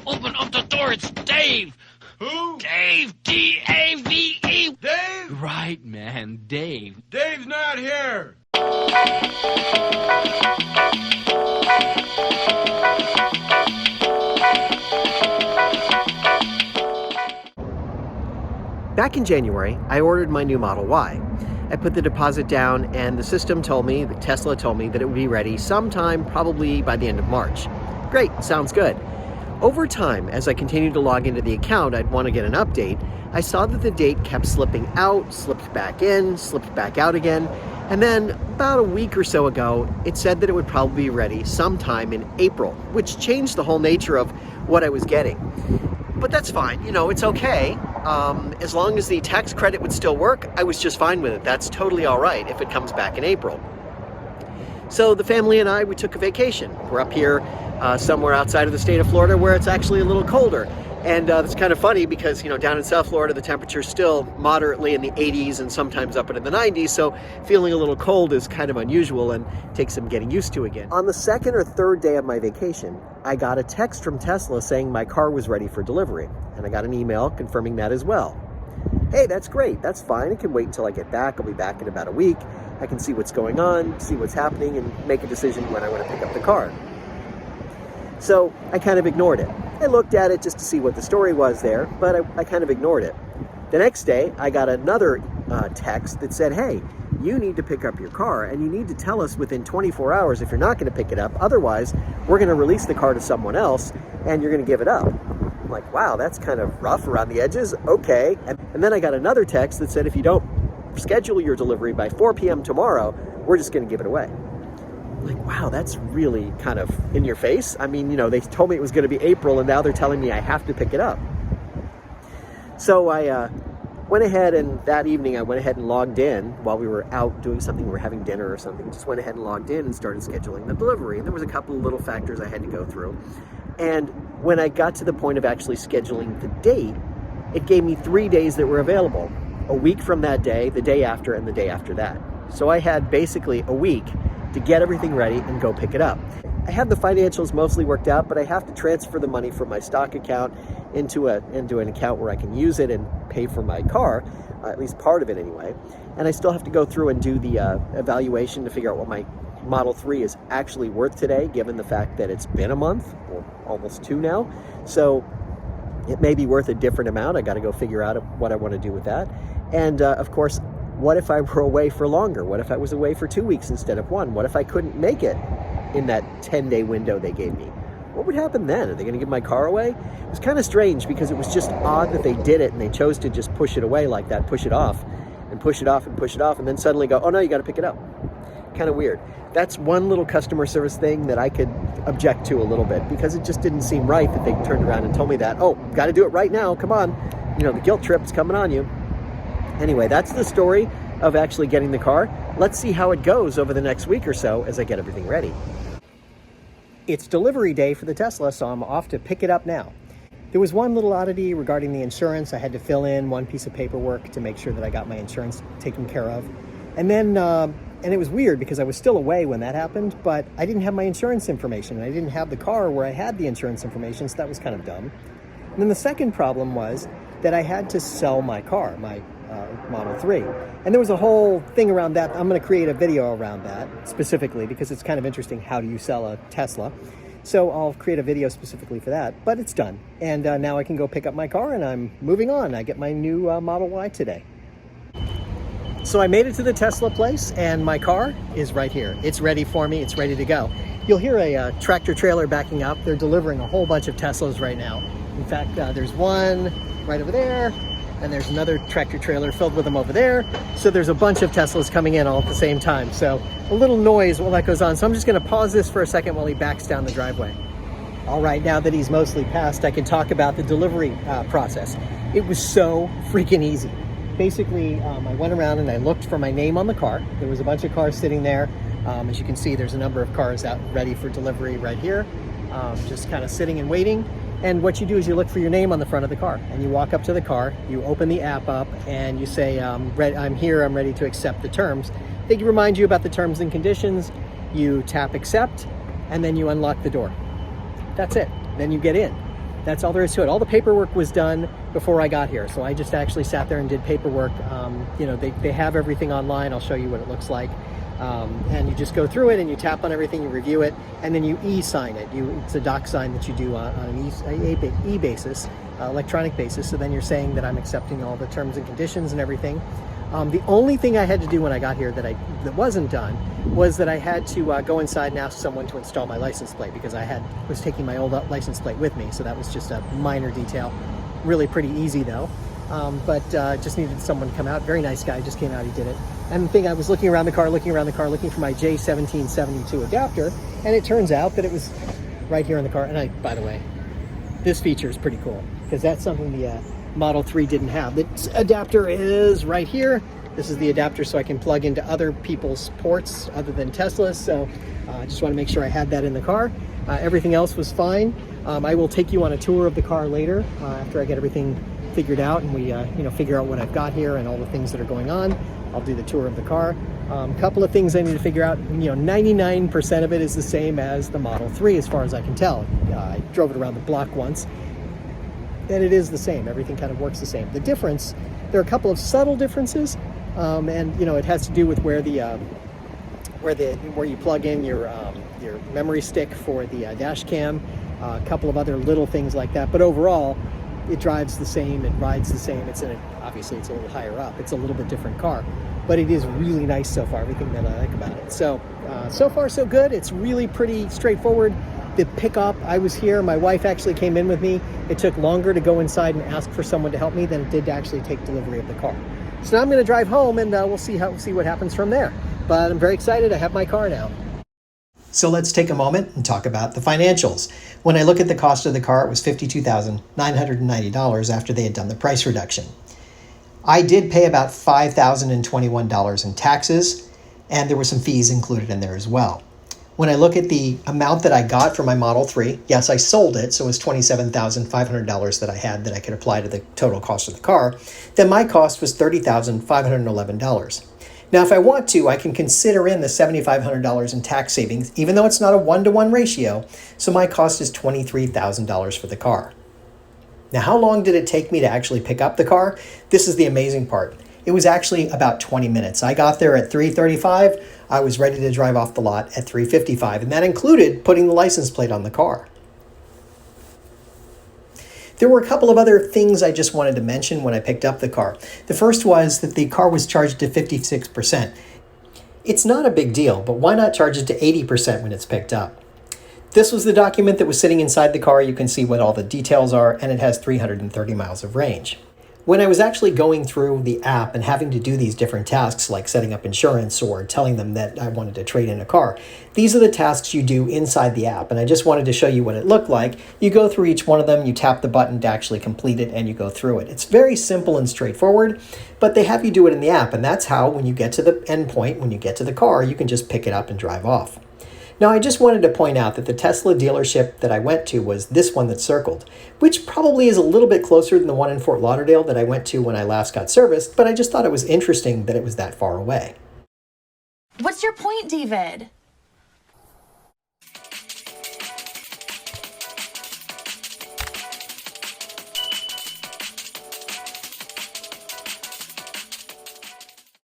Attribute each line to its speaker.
Speaker 1: Open up the door, it's Dave!
Speaker 2: Who?
Speaker 1: Dave! D-A-V-E!
Speaker 2: Dave?
Speaker 1: Right, man, Dave.
Speaker 2: Dave's not here.
Speaker 3: Back in January, I ordered my new Model Y. I put the deposit down and the system told me, Tesla told me, that it would be ready sometime probably by the end of March. Great, sounds good. Over time, as I continued to log into the account, I'd want to get an update. I saw that the date kept slipping out, slipped back in, slipped back out again, and then about a week or so ago, it said that it would probably be ready sometime in April, which changed the whole nature of what I was getting. But that's fine, you know, it's okay. As long as the tax credit would still work, I was just fine with it. That's totally all right if it comes back in April. So the family and I, we took a vacation. We're up here somewhere outside of the state of Florida where it's actually a little colder. And it's kind of funny because, you know, down in South Florida, the temperature's still moderately in the 80s and sometimes up into the 90s. So feeling a little cold is kind of unusual and takes some getting used to again. On the second or third day of my vacation, I got a text from Tesla saying my car was ready for delivery. And I got an email confirming that as well. Hey, that's great. That's fine. It can wait until I get back. I'll be back in about a week. I can see what's going on, see what's happening, and make a decision when I want to pick up the car. So I kind of ignored it. I looked at it just to see what the story was there, but I kind of ignored it. The next day, I got another text that said, hey, you need to pick up your car, and you need to tell us within 24 hours if you're not going to pick it up. Otherwise, we're going to release the car to someone else, and you're going to give it up. I'm like, wow, that's kind of rough around the edges. Okay. And then I got another text that said, if you don't schedule your delivery by 4 p.m. tomorrow, we're just going to give it away. Like, wow, that's really kind of in your face. I mean, you know, they told me it was going to be April and now they're telling me I have to pick it up. So I went ahead, and that evening I went ahead and logged in while we were out doing something. We were having dinner or something. Just went ahead and logged in and started scheduling the delivery. And there was a couple of little factors I had to go through. And when I got to the point of actually scheduling the date, it gave me 3 days that were available. A week from that day, the day after, and the day after that. So I had basically a week to get everything ready and go pick it up. I have the financials mostly worked out, but I have to transfer the money from my stock account into an account where I can use it and pay for my car, at least part of it anyway. And I still have to go through and do the evaluation to figure out what my Model 3 is actually worth today, given the fact that it's been a month, or almost 2 now. So it may be worth a different amount. I got to go figure out what I want to do with that. And of course, what if I were away for longer? What if I was away for 2 weeks instead of 1? What if I couldn't make it in that 10-day window they gave me? What would happen then? Are they going to give my car away? It was kind of strange because it was just odd that they did it and they chose to just push it away like that, push it off and push it off and push it off, and then suddenly go, oh no, you got to pick it up. Kind of weird. That's one little customer service thing that I could object to a little bit, because it just didn't seem right that they turned around and told me that, oh, got to do it right now, come on. You know, the guilt trip's coming on you. Anyway, that's the story of actually getting the car. Let's see how it goes over the next week or so as I get everything ready. It's delivery day for the Tesla, so I'm off to pick it up now. There was one little oddity regarding the insurance. I had to fill in one piece of paperwork to make sure that I got my insurance taken care of. And then, and it was weird because I was still away when that happened, but I didn't have my insurance information, and I didn't have the car where I had the insurance information, so that was kind of dumb. And then the second problem was that I had to sell my car, my Model 3. And there was a whole thing around that. I'm going to create a video around that specifically because it's kind of interesting. How do you sell a Tesla? So I'll create a video specifically for that, but it's done. And now I can go pick up my car and I'm moving on. I get my new Model Y today. So I made it to the Tesla place and my car is right here. It's ready for me. It's ready to go. You'll hear a tractor trailer backing up. They're delivering a whole bunch of Teslas right now. In fact, there's one right over there, and there's another tractor trailer filled with them over there. So there's a bunch of Teslas coming in all at the same time. So a little noise while that goes on. So I'm just going to pause this for a second while he backs down the driveway. All right, now that he's mostly passed, I can talk about the delivery process. It was so freaking easy. Basically, I went around and I looked for my name on the car. There was a bunch of cars sitting there. As you can see, there's a number of cars out ready for delivery right here, just kind of sitting and waiting. And what you do is you look for your name on the front of the car, and you walk up to the car, you open the app up, and you say, I'm here, I'm ready to accept the terms. They remind you about the terms and conditions. You tap accept, and then you unlock the door. That's it. Then you get in. That's all there is to it. All the paperwork was done before I got here, so I just actually sat there and did paperwork. You know, they have everything online. I'll show you what it looks like. And you just go through it and you tap on everything, you review it, and then you e-sign it. It's a doc sign that you do on an e-basis, electronic basis. So then you're saying that I'm accepting all the terms and conditions and everything. The only thing I had to do when I got here that wasn't done was that I had to go inside and ask someone to install my license plate, because I was taking my old license plate with me. So that was just a minor detail. Really pretty easy though. But just needed someone to come out. Very nice guy, just came out, he did it. And the thing, I was looking around the car, looking for my J1772 adapter, and it turns out that it was right here in the car. And by the way, this feature is pretty cool, because that's something the Model 3 didn't have. The adapter is right here. This is the adapter so I can plug into other people's ports other than Tesla's. So I just want to make sure I had that in the car. Everything else was fine. I will take you on a tour of the car later after I get everything figured out and we figure out what I've got here and all the things that are going on. I'll do the tour of the car. A couple of things I need to figure out. 99% of it is the same as the Model 3 as far as I can tell. I drove it around the block once and it is the same. Everything kind of works the same. The difference, there are a couple of subtle differences, and it has to do with where you plug in your memory stick for the dash cam, a couple of other little things like that. But overall, it drives the same, it rides the same. Obviously it's a little higher up. It's a little bit different car, but it is really nice so far, everything that I like about it. So far so good. It's really pretty straightforward. The pickup, I was here, my wife actually came in with me. It took longer to go inside and ask for someone to help me than it did to actually take delivery of the car. So now I'm gonna drive home and we'll see what happens from there. But I'm very excited, I have my car now. So let's take a moment and talk about the financials. When I look at the cost of the car, it was $52,990 after they had done the price reduction. I did pay about $5,021 in taxes, and there were some fees included in there as well. When I look at the amount that I got for my Model 3, yes, I sold it, so it was $27,500 that I had that I could apply to the total cost of the car. Then my cost was $30,511. Now, if I want to, I can consider in the $7,500 in tax savings, even though it's not a 1-to-1 ratio, so my cost is $23,000 for the car. Now, how long did it take me to actually pick up the car? This is the amazing part. It was actually about 20 minutes. I got there at 3:35. I was ready to drive off the lot at 3:55, and that included putting the license plate on the car. There were a couple of other things I just wanted to mention when I picked up the car. The first was that the car was charged to 56%. It's not a big deal, but why not charge it to 80% when it's picked up? This was the document that was sitting inside the car. You can see what all the details are, and it has 330 miles of range. When I was actually going through the app and having to do these different tasks like setting up insurance or telling them that I wanted to trade in a car, these are the tasks you do inside the app, and I just wanted to show you what it looked like. You go through each one of them, you tap the button to actually complete it, and you go through it. It's very simple and straightforward, but they have you do it in the app, and that's how when you get to the end point, when you get to the car, you can just pick it up and drive off. Now, I just wanted to point out that the Tesla dealership that I went to was this one that's circled, which probably is a little bit closer than the one in Fort Lauderdale that I went to when I last got serviced, but I just thought it was interesting that it was that far away.
Speaker 4: What's your point, David?